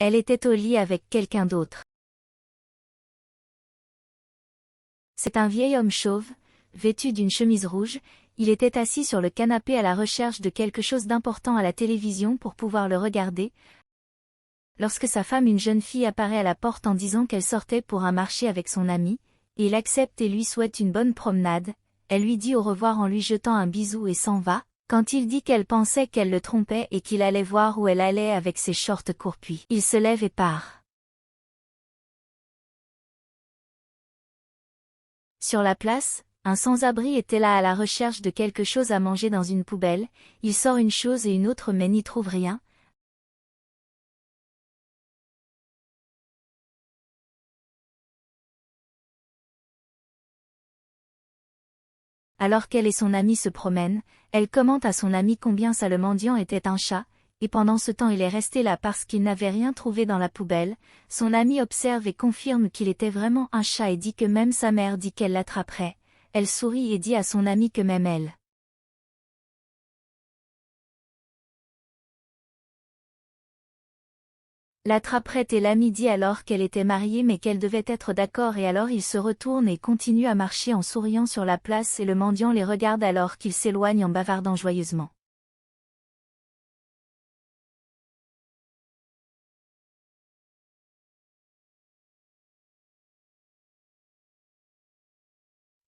Elle était au lit avec quelqu'un d'autre. C'est un vieil homme chauve, vêtu d'une chemise rouge, il était assis sur le canapé à la recherche de quelque chose d'important à la télévision pour pouvoir le regarder, lorsque sa femme, une jeune fille, apparaît à la porte en disant qu'elle sortait pour un marché avec son ami, et il accepte et lui souhaite une bonne promenade. Elle lui dit au revoir en lui jetant un bisou et s'en va, quand il dit qu'elle pensait qu'elle le trompait et qu'il allait voir où elle allait avec ses shorts courts, puis il se lève et part. Sur la place, un sans-abri était là à la recherche de quelque chose à manger dans une poubelle, il sort une chose et une autre mais n'y trouve rien. Alors qu'elle et son ami se promènent, elle commente à son ami combien ça le mendiant était un chat, et pendant ce temps il est resté là parce qu'il n'avait rien trouvé dans la poubelle. Son ami observe et confirme qu'il était vraiment un chat et dit que même sa mère dit qu'elle l'attraperait. Elle sourit et dit à son ami que même elle l'attraperait, et l'ami dit alors qu'elle était mariée mais qu'elle devait être d'accord, et alors il se retourne et continue à marcher en souriant sur la place et le mendiant les regarde alors qu'il s'éloigne en bavardant joyeusement.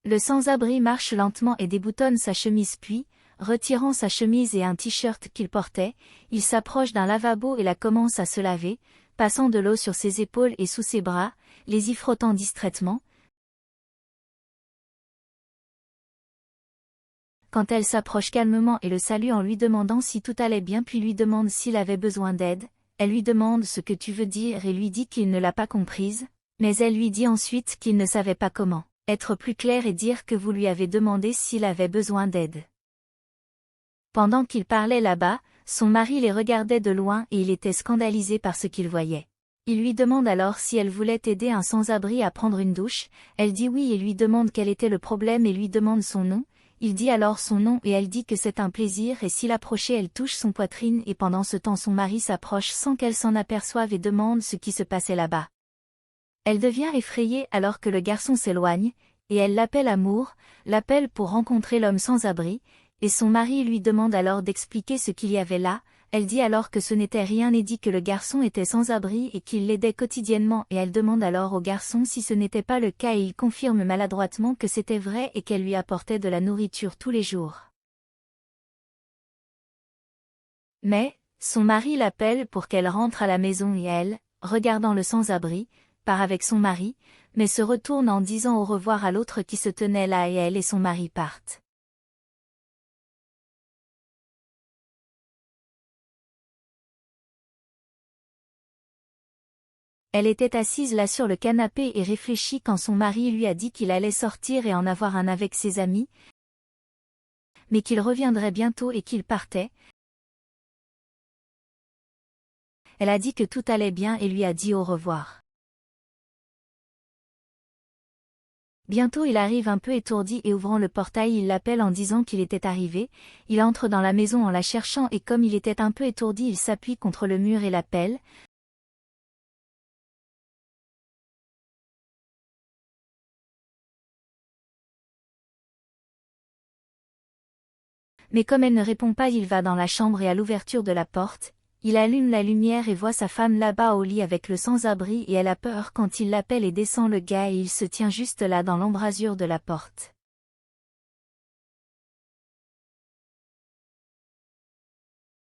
Le sans-abri marche lentement et déboutonne sa chemise, puis, retirant sa chemise et un t-shirt qu'il portait, il s'approche d'un lavabo et la commence à se laver, passant de l'eau sur ses épaules et sous ses bras, les y frottant distraitement. Quand elle s'approche calmement et le salue en lui demandant si tout allait bien, puis lui demande s'il avait besoin d'aide, elle lui demande ce que tu veux dire et lui dit qu'il ne l'a pas comprise, mais elle lui dit ensuite qu'il ne savait pas comment être plus clair et dire que vous lui avez demandé s'il avait besoin d'aide. Pendant qu'il parlait là-bas, son mari les regardait de loin et il était scandalisé par ce qu'il voyait. Il lui demande alors si elle voulait aider un sans-abri à prendre une douche, elle dit oui et lui demande quel était le problème et lui demande son nom. Il dit alors son nom et elle dit que c'est un plaisir, et s'il approchait elle touche son poitrine, et pendant ce temps son mari s'approche sans qu'elle s'en aperçoive et demande ce qui se passait là-bas. Elle devient effrayée alors que le garçon s'éloigne, et elle l'appelle Amour, l'appelle pour rencontrer l'homme sans abri, et son mari lui demande alors d'expliquer ce qu'il y avait là. Elle dit alors que ce n'était rien et dit que le garçon était sans abri et qu'il l'aidait quotidiennement, et elle demande alors au garçon si ce n'était pas le cas et il confirme maladroitement que c'était vrai et qu'elle lui apportait de la nourriture tous les jours. Mais, son mari l'appelle pour qu'elle rentre à la maison et elle, regardant le sans-abri, part avec son mari, mais se retourne en disant au revoir à l'autre qui se tenait là, et elle et son mari partent. Elle était assise là sur le canapé et réfléchit quand son mari lui a dit qu'il allait sortir et en avoir un avec ses amis, mais qu'il reviendrait bientôt et qu'il partait. Elle a dit que tout allait bien et lui a dit au revoir. Bientôt il arrive un peu étourdi et ouvrant le portail il l'appelle en disant qu'il était arrivé. Il entre dans la maison en la cherchant et comme il était un peu étourdi il s'appuie contre le mur et l'appelle. Mais comme elle ne répond pas il va dans la chambre et à l'ouverture de la porte, il allume la lumière et voit sa femme là-bas au lit avec le sans-abri et elle a peur quand il l'appelle et descend le gars et il se tient juste là dans l'embrasure de la porte.